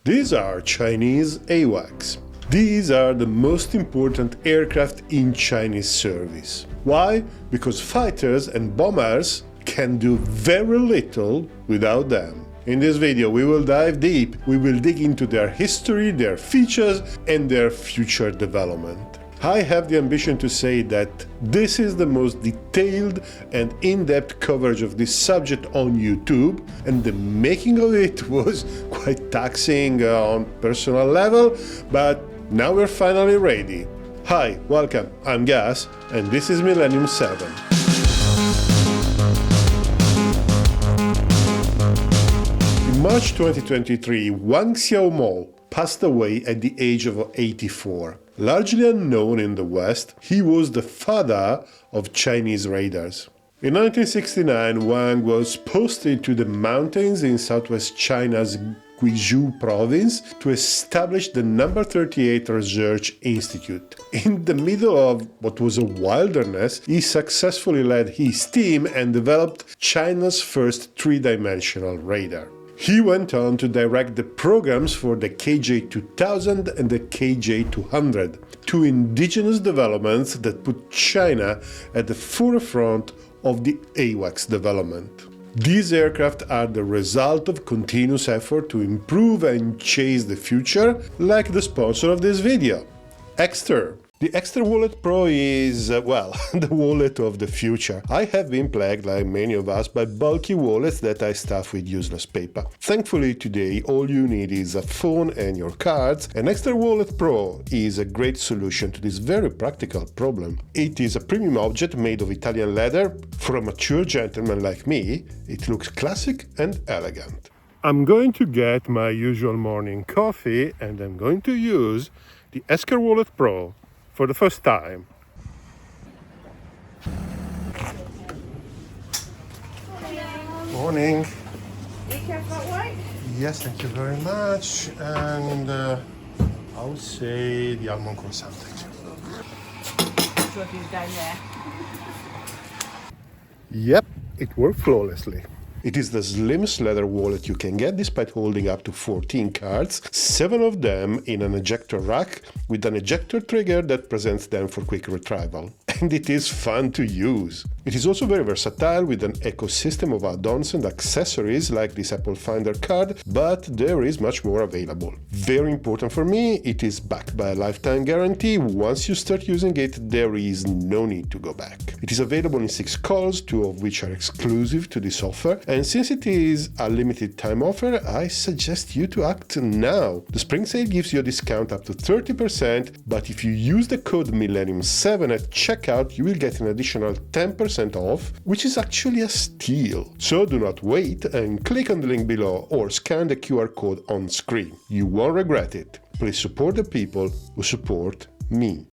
These are Chinese AWACS. These are the most important aircraft in Chinese service. Why? Because fighters and bombers can do very little without them. In this video we will dive deep, we will dig into their history, their features and their future development. I have the ambition to say that this is the most detailed and in-depth coverage of this subject on YouTube, and the making of it was quite taxing on personal level, but now we're finally ready. Hi, welcome, I'm Gas, and this is Millennium 7. In March 2023, Wang Xiaomo passed away at the age of 84. Largely unknown in the West, he was the father of Chinese radars. In 1969, Wang was posted to the mountains in southwest China's Guizhou province to establish the No. 38 Research Institute. In the middle of what was a wilderness, he successfully led his team and developed China's first three-dimensional radar. He went on to direct the programs for the KJ-2000 and the KJ-200, two indigenous developments that put China at the forefront of the AWACS development. These aircraft are the result of continuous effort to improve and chase the future, like the sponsor of this video, Exter. The Exter Wallet Pro is, well, the wallet of the future. I have been plagued, like many of us, by bulky wallets that I stuff with useless paper. Thankfully today all you need is a phone and your cards, and Exter Wallet Pro is a great solution to this very practical problem. It is a premium object made of Italian leather. For a mature gentleman like me, it looks classic and elegant. I'm going to get my usual morning coffee and I'm going to use the Exter Wallet Pro for the first time. Morning. You care for white? Yes, thank you very much. And I would say the almond croissant. Sure, he's down there. Yep, it worked flawlessly. It is the slimmest leather wallet you can get despite holding up to 14 cards, 7 of them in an ejector rack with an ejector trigger that presents them for quick retrieval. And it is fun to use. It is also very versatile with an ecosystem of add-ons and accessories like this Apple Finder card, but there is much more available. Very important for me, it is backed by a lifetime guarantee. Once you start using it, there is no need to go back. It is available in 6 colors, 2 of which are exclusive to this offer, and since it is a limited time offer, I suggest you to act now. The spring sale gives you a discount up to 30%, but if you use the code Millennium7 at checkout, you will get an additional 10% off, which is actually a steal. So do not wait and click on the link below or scan the QR code on screen. You won't regret it. Please support the people who support me.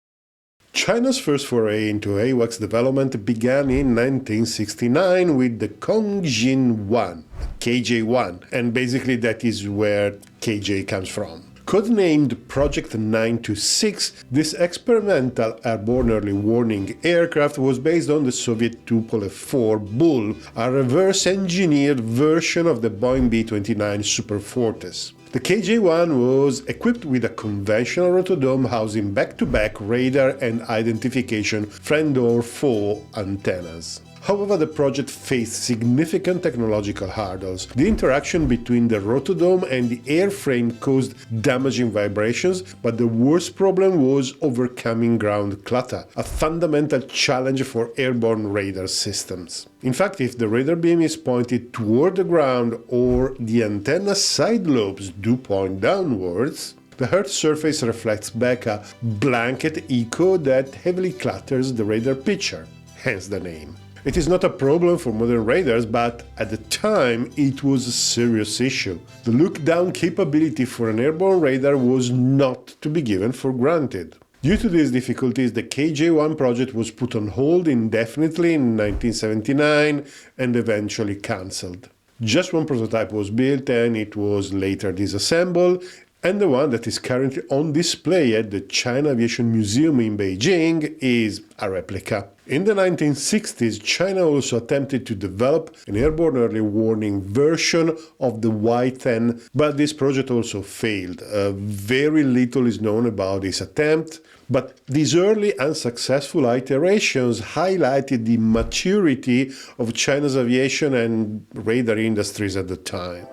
China's first foray into AWACS development began in 1969 with the Kongjin-1, KJ-1, and basically that is where KJ comes from. Codenamed Project 926, this experimental airborne early warning aircraft was based on the Soviet Tupolev-4 Bull, a reverse-engineered version of the Boeing B-29 Super Fortress. The KJ-1 was equipped with a conventional rotodome housing back-to-back radar and identification friend or foe antennas. However, the project faced significant technological hurdles. The interaction between the rotodome and the airframe caused damaging vibrations, but the worst problem was overcoming ground clutter, a fundamental challenge for airborne radar systems. In fact, if the radar beam is pointed toward the ground or the antenna side lobes do point downwards, the Earth's surface reflects back a blanket echo that heavily clutters the radar picture, hence the name. It is not a problem for modern radars, but at the time it was a serious issue. The look-down capability for an airborne radar was not to be given for granted. Due to these difficulties, the KJ-1 project was put on hold indefinitely in 1979 and eventually cancelled. Just one prototype was built and it was later disassembled, and the one that is currently on display at the China Aviation Museum in Beijing is a replica. In the 1960s, China also attempted to develop an airborne early warning version of the Y-10, but this project also failed. Very little is known about this attempt, but these early unsuccessful iterations highlighted the maturity of China's aviation and radar industries at the time.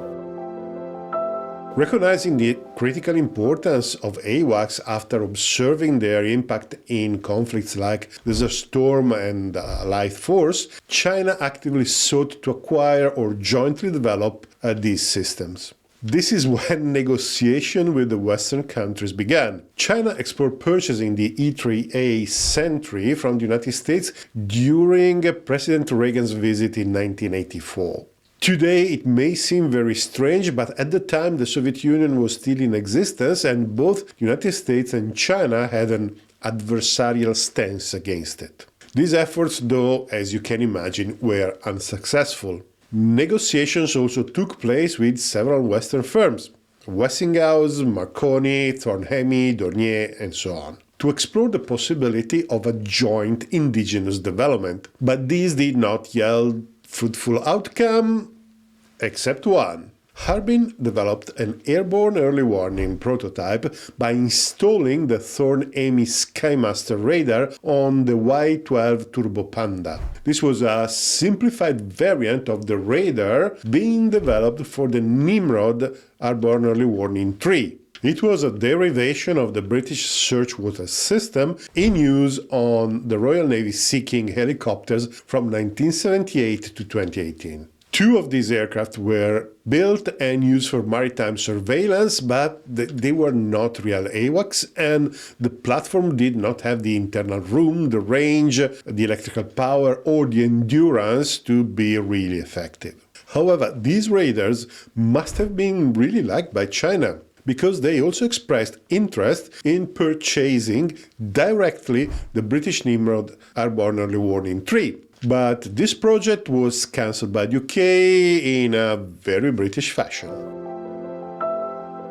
Recognizing the critical importance of AWACS after observing their impact in conflicts like Desert Storm and Light Force, China actively sought to acquire or jointly develop these systems. This is when negotiation with the Western countries began. China explored purchasing the E-3A Sentry from the United States during President Reagan's visit in 1984. Today, it may seem very strange, but at the time the Soviet Union was still in existence and both the United States and China had an adversarial stance against it. These efforts, though, as you can imagine, were unsuccessful. Negotiations also took place with several Western firms, Westinghouse, Marconi, Thornhemy, Dornier, and so on, to explore the possibility of a joint indigenous development. But these did not yield fruitful outcome, except one. Harbin developed an airborne early warning prototype by installing the Thornhemy Skymaster radar on the Y-12 Turbo Panda. This was a simplified variant of the radar being developed for the Nimrod Airborne Early Warning 3. It was a derivation of the British search water system in use on the Royal Navy Sea King helicopters from 1978 to 2018. Two of these aircraft were built and used for maritime surveillance, but they were not real AWACS, and the platform did not have the internal room, the range, the electrical power, or the endurance to be really effective. However, these radars must have been really liked by China, because they also expressed interest in purchasing directly the British Nimrod Airborne Early Warning 3. But this project was cancelled by the UK in a very British fashion.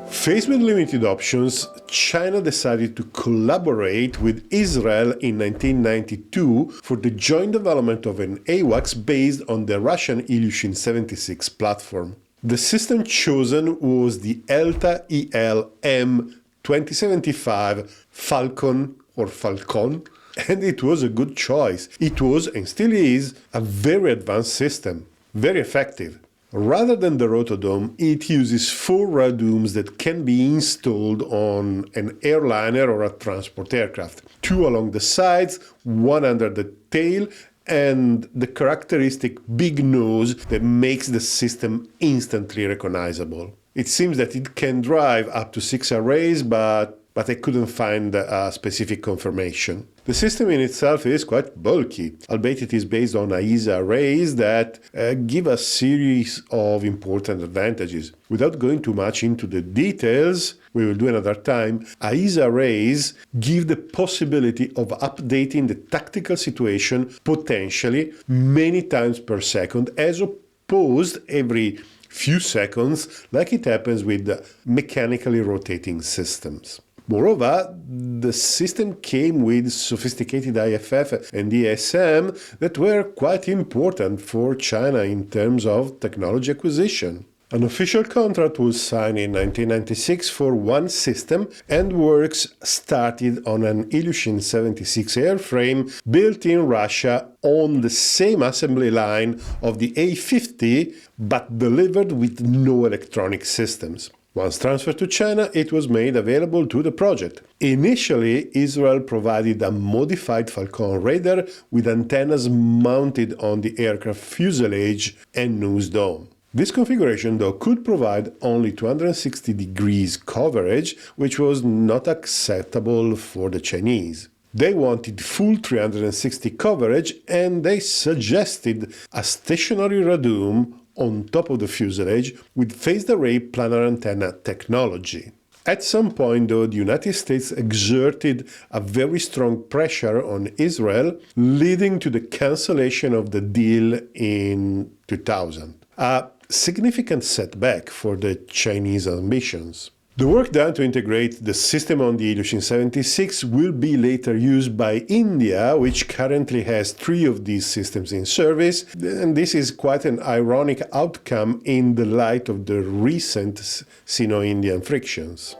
Faced with limited options, China decided to collaborate with Israel in 1992 for the joint development of an AWACS based on the Russian Ilyushin 76 platform. The system chosen was the ELM 2075 Falcon or Falcon, and it was a good choice. It was, and still is, a very advanced system, very effective. Rather than the rotodome, it uses 4 radomes that can be installed on an airliner or a transport aircraft. 2 along the sides, 1 under the tail, and the characteristic big nose that makes the system instantly recognizable. It seems that it can drive up to 6 arrays, but I couldn't find a specific confirmation. The system in itself is quite bulky, albeit it is based on AESA arrays that give a series of important advantages. Without going too much into the details, we will do another time, AESA arrays give the possibility of updating the tactical situation potentially many times per second, as opposed every few seconds, like it happens with mechanically rotating systems. Moreover, the system came with sophisticated IFF and ESM that were quite important for China in terms of technology acquisition. An official contract was signed in 1996 for one system, and works started on an Ilyushin 76 airframe built in Russia on the same assembly line of the A-50, but delivered with no electronic systems. Once transferred to China, it was made available to the project. Initially, Israel provided a modified Falcon radar with antennas mounted on the aircraft fuselage and nose dome. This configuration, though, could provide only 260 degrees coverage, which was not acceptable for the Chinese. They wanted full 360 coverage, and they suggested a stationary radome on top of the fuselage with phased array planar antenna technology. At some point, though, the United States exerted a very strong pressure on Israel, leading to the cancellation of the deal in 2000. A significant setback for the Chinese ambitions. The work done to integrate the system on the Ilyushin 76 will be later used by India, which currently has 3 of these systems in service, and this is quite an ironic outcome in the light of the recent Sino-Indian frictions.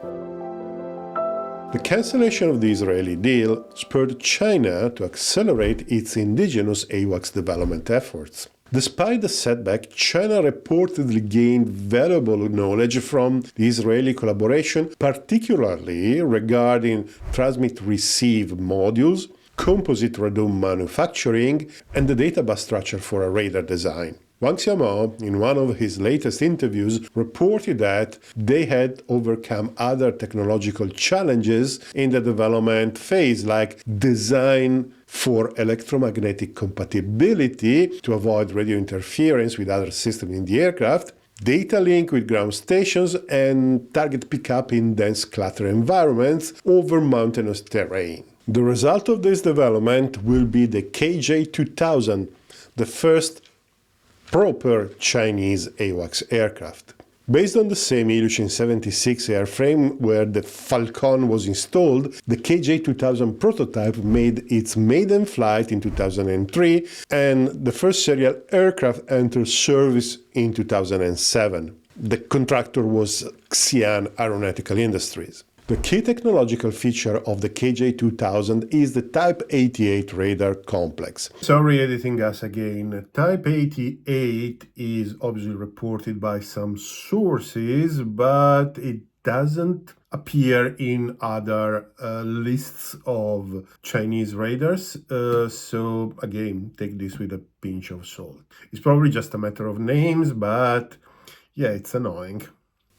The cancellation of the Israeli deal spurred China to accelerate its indigenous AWACS development efforts. Despite the setback, China reportedly gained valuable knowledge from the Israeli collaboration, particularly regarding transmit-receive modules, composite radome manufacturing, and the data bus structure for a radar design. Wang Xiaomao, in one of his latest interviews, reported that they had overcome other technological challenges in the development phase, like design for electromagnetic compatibility to avoid radio interference with other systems in the aircraft, data link with ground stations, and target pickup in dense clutter environments over mountainous terrain. The result of this development will be the KJ-2000, the first proper Chinese AWACS aircraft. Based on the same Ilyushin 76 airframe where the Falcon was installed, the KJ-2000 prototype made its maiden flight in 2003, and the first serial aircraft entered service in 2007. The contractor was Xi'an Aeronautical Industries. The key technological feature of the KJ-2000 is the Type 88 radar complex. Sorry editing us again. Type 88 is obviously reported by some sources, but it doesn't appear in other lists of Chinese radars. So again, take this with a pinch of salt. It's probably just a matter of names, but yeah, it's annoying.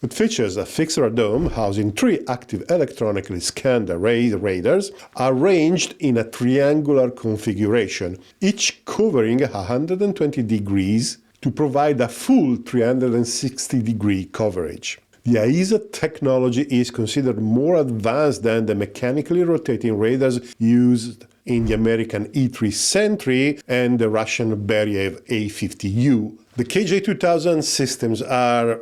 It features a fixed radome housing 3 active electronically scanned array radars arranged in a triangular configuration, each covering 120 degrees to provide a full 360-degree coverage. The AESA technology is considered more advanced than the mechanically rotating radars used in the American E-3 Sentry and the Russian Beriev A-50U. The KJ-2000 systems are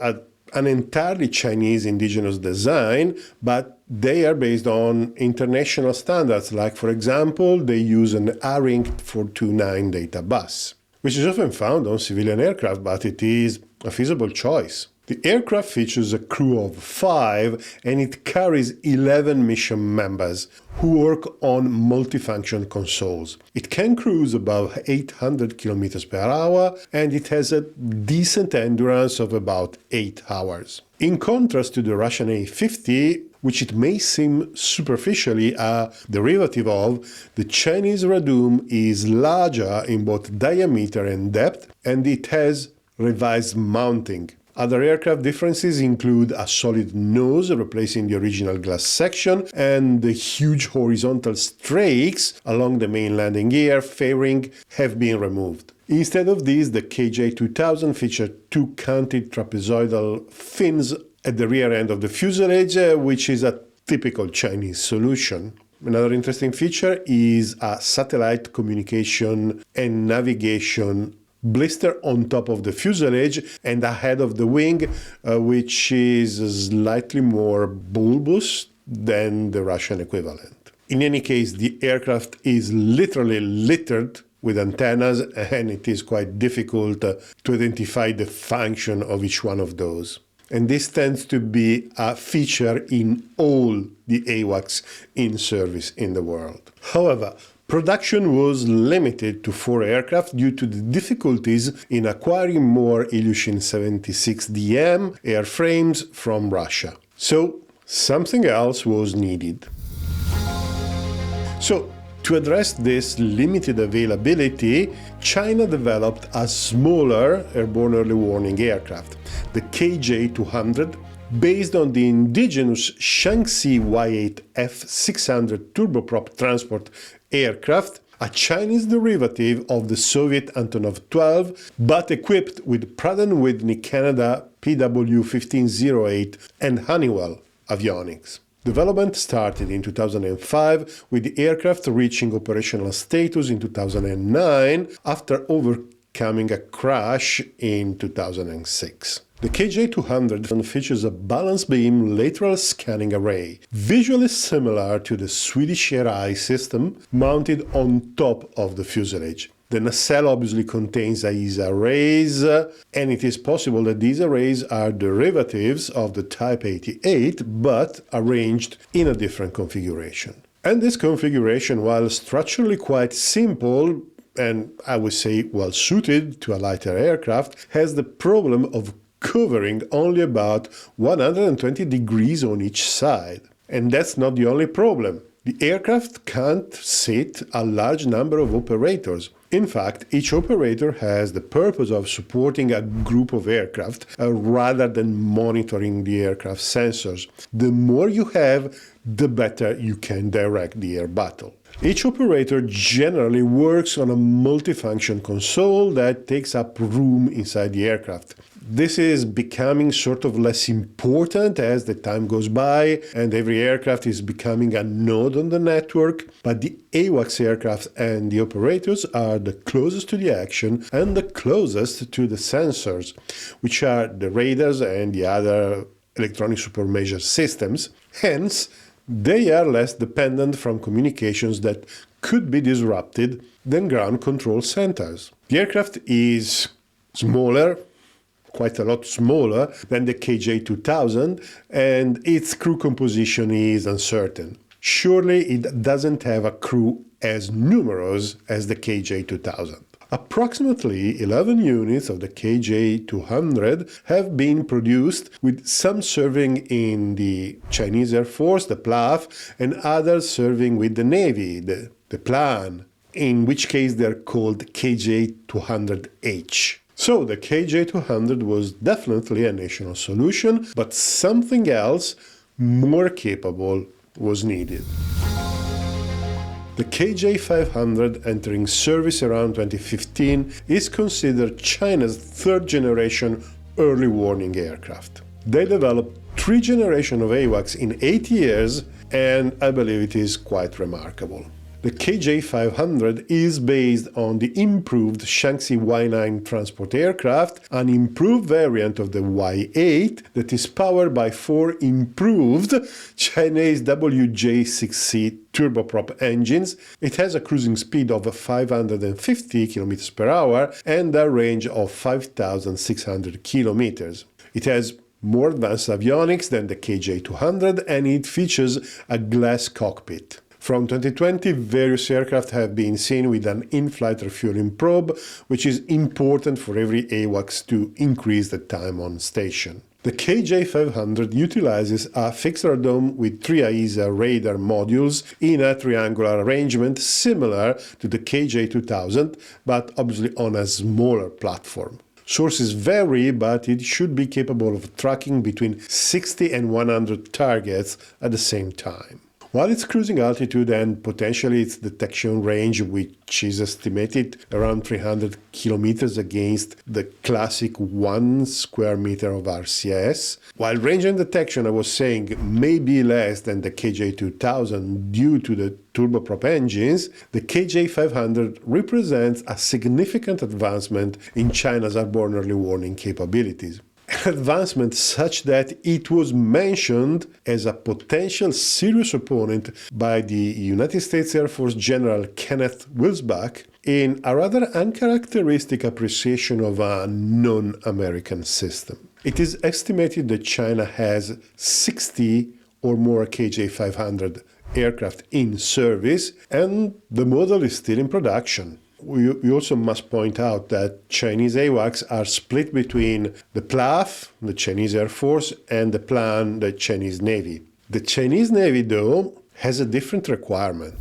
an entirely Chinese indigenous design, but they are based on international standards, like, for example, they use an ARINC 429 data bus, which is often found on civilian aircraft, but it is a feasible choice. The aircraft features a crew of 5, and it carries 11 mission members who work on multifunction consoles. It can cruise above 800 km per hour, and it has a decent endurance of about 8 hours. In contrast to the Russian A-50, which it may seem superficially a derivative of, the Chinese radome is larger in both diameter and depth, and it has revised mounting. Other aircraft differences include a solid nose replacing the original glass section and the huge horizontal strakes along the main landing gear fairing have been removed. Instead of these, the KJ-2000 featured 2 canted trapezoidal fins at the rear end of the fuselage, which is a typical Chinese solution. Another interesting feature is a satellite communication and navigation blister on top of the fuselage and ahead of the wing, which is slightly more bulbous than the Russian equivalent. In any case, the aircraft is literally littered with antennas, and it is quite difficult to identify the function of each one of those. And this tends to be a feature in all the AWACS in service in the world. However, production was limited to 4 aircraft due to the difficulties in acquiring more Ilyushin 76DM airframes from Russia. So, something else was needed. So, to address this limited availability, China developed a smaller airborne early warning aircraft, the KJ-200, based on the indigenous Shaanxi Y8F-600 turboprop transport aircraft, a Chinese derivative of the Soviet Antonov 12, but equipped with Pratt & Whitney Canada PW1508 and Honeywell avionics. Development started in 2005, with the aircraft reaching operational status in 2009 after coming a crash in 2006. The KJ200 features a balance beam lateral scanning array, visually similar to the Swedish Air system mounted on top of the fuselage. The nacelle obviously contains AESA arrays, and it is possible that these arrays are derivatives of the Type 88, but arranged in a different configuration. And this configuration, while structurally quite simple, and I would say well suited to a lighter aircraft, has the problem of covering only about 120 degrees on each side. And that's not the only problem. The aircraft can't seat a large number of operators. In fact, each operator has the purpose of supporting a group of aircraft rather than monitoring the aircraft sensors. The more you have, the better you can direct the air battle. Each operator generally works on a multifunction console that takes up room inside the aircraft. This is becoming sort of less important as the time goes by and every aircraft is becoming a node on the network, but the AWACS aircraft and the operators are the closest to the action and the closest to the sensors, which are the radars and the other electronic supermeasure systems. Hence, they are less dependent from communications that could be disrupted than ground control centers. The aircraft is smaller, quite a lot smaller than the KJ2000, and its crew composition is uncertain. Surely it doesn't have a crew as numerous as the KJ2000. Approximately 11 units of the KJ200 have been produced, with some serving in the Chinese Air Force, the PLAF, and others serving with the Navy, the PLAN, in which case they're called KJ200H. So the KJ200 was definitely a national solution, but something else more capable was needed. The KJ500, entering service around 2015, is considered China's third-generation early warning aircraft. They developed 3 generations of AWACS in 8 years, and I believe it is quite remarkable. The KJ500 is based on the improved Shaanxi Y9 transport aircraft, an improved variant of the Y8 that is powered by 4 improved Chinese WJ6C turboprop engines. It has a cruising speed of 550 km per hour and a range of 5,600 km. It has more advanced avionics than the KJ200 and it features a glass cockpit. From 2020, various aircraft have been seen with an in-flight refueling probe, which is important for every AWACS to increase the time on station. The KJ500 utilizes a fixed radome with 3 AESA radar modules in a triangular arrangement similar to the KJ2000, but obviously on a smaller platform. Sources vary, but it should be capable of tracking between 60 and 100 targets at the same time. While its cruising altitude and potentially its detection range, which is estimated around 300 kilometers against the classic 1 square meter of RCS, while range and detection, I was saying, may be less than the KJ2000 due to the turboprop engines, the KJ500 represents a significant advancement in China's airborne early warning capabilities. An advancement such that it was mentioned as a potential serious opponent by the United States Air Force General Kenneth Wilsbach in a rather uncharacteristic appreciation of a non-American system. It is estimated that China has 60 or more KJ500 aircraft in service, and the model is still in production. We also must point out that Chinese AWACS are split between the PLAF, the Chinese Air Force, and the PLAN, the Chinese Navy. The Chinese Navy, though, has a different requirement.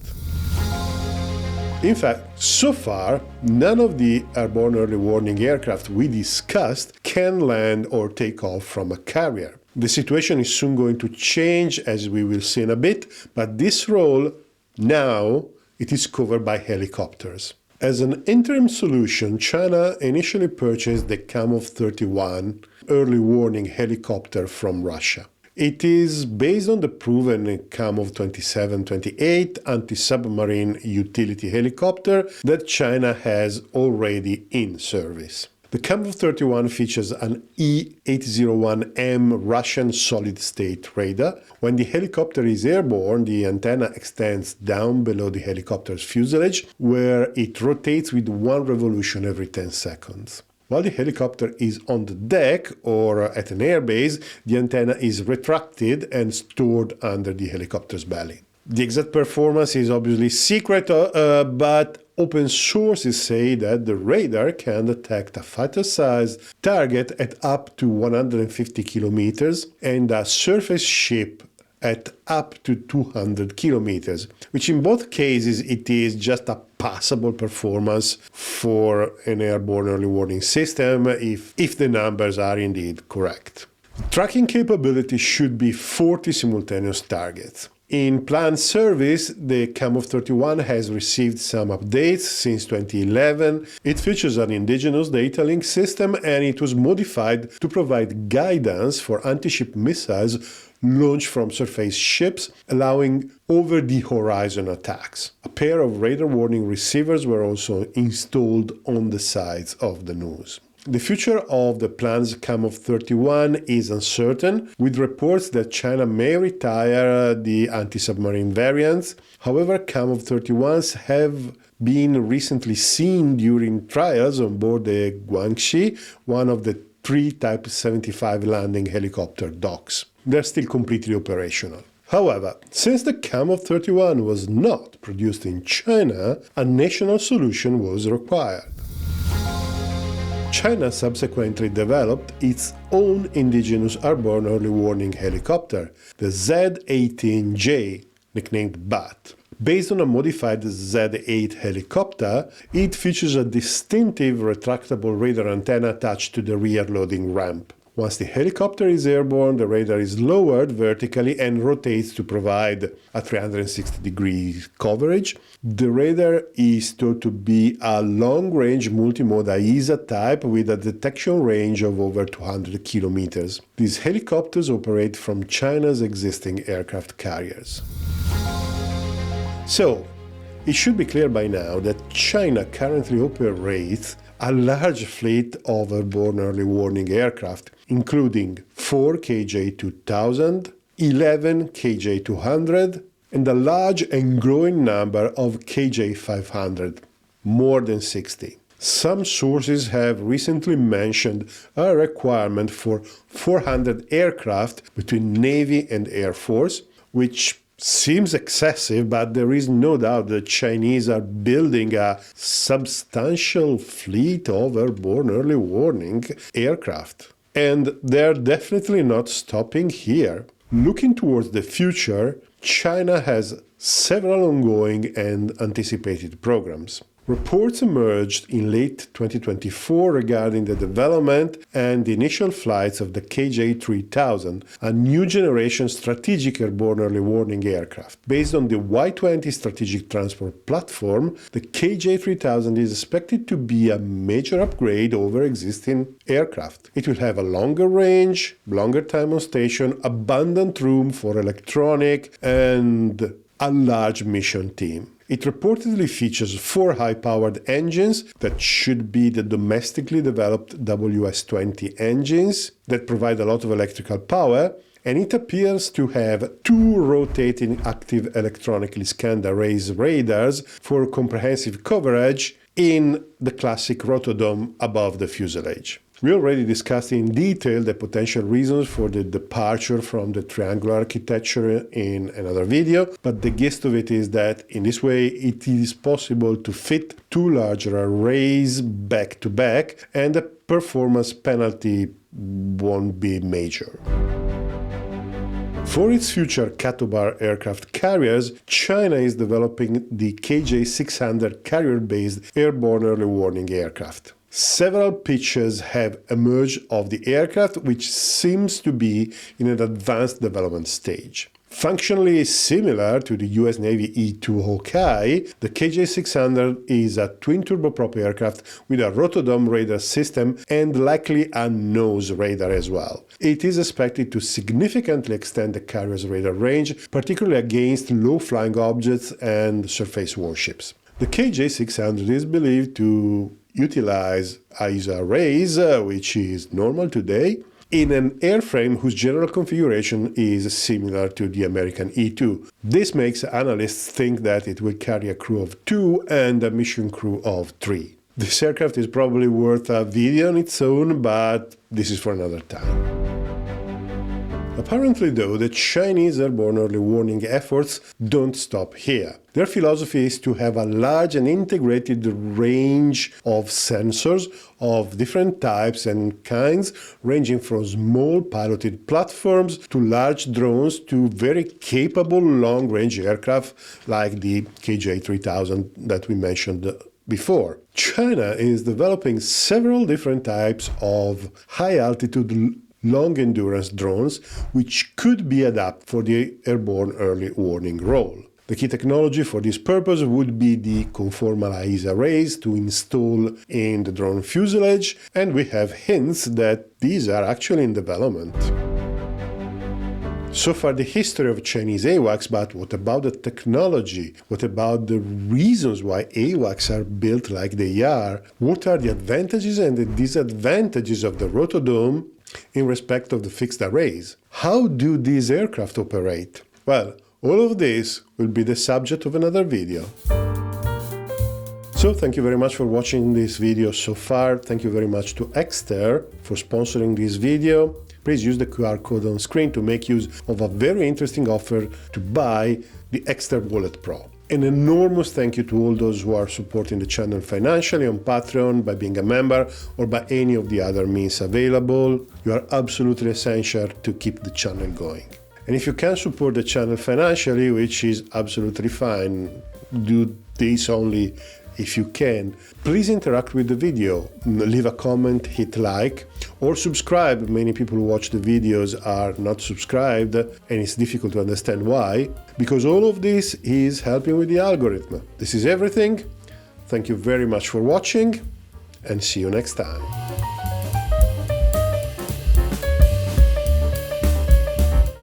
In fact, so far, none of the airborne early warning aircraft we discussed can land or take off from a carrier. The situation is soon going to change, as we will see in a bit, but this role, now, it is covered by helicopters. As an interim solution, China initially purchased the Kamov 31 early warning helicopter from Russia. It is based on the proven Kamov 27-28 anti-submarine utility helicopter that China has already in service. The Kamov 31 features an E-801M Russian solid-state radar. When the helicopter is airborne, the antenna extends down below the helicopter's fuselage, where it rotates with one revolution every 10 seconds. While the helicopter is on the deck or at an airbase, the antenna is retracted and stored under the helicopter's belly. The exact performance is obviously secret, but open sources say that the radar can detect a fighter-sized target at up to 150 kilometers and a surface ship at up to 200 kilometers, which in both cases it is just a passable performance for an airborne early warning system if the numbers are indeed correct. Tracking capability should be 40 simultaneous targets. In planned service, the Kamov 31 has received some updates since 2011. It features an indigenous data link system and it was modified to provide guidance for anti-ship missiles launched from surface ships, allowing over-the-horizon attacks. A pair of radar warning receivers were also installed on the sides of the nose. The future of the planned Kamov 31 is uncertain, with reports that China may retire the anti-submarine variants. However, Kamov 31s have been recently seen during trials on board the Guangxi, one of the 3 Type 75 landing helicopter docks. They're still completely operational. However, since the Kamov 31 was not produced in China, a national solution was required. China subsequently developed its own indigenous airborne early warning helicopter, the Z-18J, nicknamed BAT. Based on a modified Z-8 helicopter, it features a distinctive retractable radar antenna attached to the rear loading ramp. Once the helicopter is airborne, the radar is lowered vertically and rotates to provide a 360-degree coverage. The radar is thought to be a long-range multimode AESA type with a detection range of over 200 kilometers. These helicopters operate from China's existing aircraft carriers. So, it should be clear by now that China currently operates a large fleet of airborne early warning aircraft, including 4 KJ-2000, 11 KJ-200, and a large and growing number of KJ-500, more than 60. Some sources have recently mentioned a requirement for 400 aircraft between Navy and Air Force, which seems excessive, but there is no doubt the Chinese are building a substantial fleet of airborne early warning aircraft. And they're definitely not stopping here. Looking towards the future, China has several ongoing and anticipated programs. Reports emerged in late 2024 regarding the development and the initial flights of the KJ-3000, a new generation strategic airborne early warning aircraft. Based on the Y-20 strategic transport platform, the KJ-3000 is expected to be a major upgrade over existing aircraft. It will have a longer range, longer time on station, abundant room for electronic, and a large mission team. It reportedly features 4 high-powered engines that should be the domestically developed WS-20 engines that provide a lot of electrical power, and it appears to have 2 rotating active electronically scanned arrays radars for comprehensive coverage in the classic rotodome above the fuselage. We already discussed in detail the potential reasons for the departure from the triangular architecture in another video, but the gist of it is that in this way it is possible to fit 2 larger arrays back to back and the performance penalty won't be major. For its future Katobar aircraft carriers, China is developing the KJ-600 carrier-based airborne early warning aircraft. Several pictures have emerged of the aircraft, which seems to be in an advanced development stage. Functionally similar to the US Navy E-2 Hawkeye, the KJ-600 is a twin-turboprop aircraft with a rotodome radar system and likely a nose radar as well. It is expected to significantly extend the carrier's radar range, particularly against low-flying objects and surface warships. The KJ-600 is believed to utilize ISA arrays, which is normal today, in an airframe whose general configuration is similar to the American E-2. This makes analysts think that it will carry a crew of 2 and a mission crew of 3. This aircraft is probably worth a video on its own, but this is for another time. Apparently, though, the Chinese airborne early warning efforts don't stop here. Their philosophy is to have a large and integrated range of sensors of different types and kinds, ranging from small piloted platforms to large drones to very capable long-range aircraft like the KJ-3000 that we mentioned before. China is developing several different types of high-altitude long-endurance drones, which could be adapted for the airborne early warning role. The key technology for this purpose would be the conformal ISA arrays to install in the drone fuselage, and we have hints that these are actually in development. So far the history of Chinese AWACS, but what about the technology? What about the reasons why AWACS are built like they are? What are the advantages and the disadvantages of the rotodome in respect of the fixed arrays? How do these aircraft operate? Well, all of this will be the subject of another video. So thank you very much for watching this video so far. Thank you very much to Exter for sponsoring this video. Please use the QR code on screen to make use of a very interesting offer to buy the Exter Wallet Pro. An enormous thank you to all those who are supporting the channel financially on Patreon, by being a member, or by any of the other means available. You are absolutely essential to keep the channel going. And if you can support the channel financially, which is absolutely fine, do this only if you can, please interact with the video, leave a comment, hit like, or subscribe. Many people who watch the videos are not subscribed, and it's difficult to understand why, because all of this is helping with the algorithm. This is everything. Thank you very much for watching, and see you next time.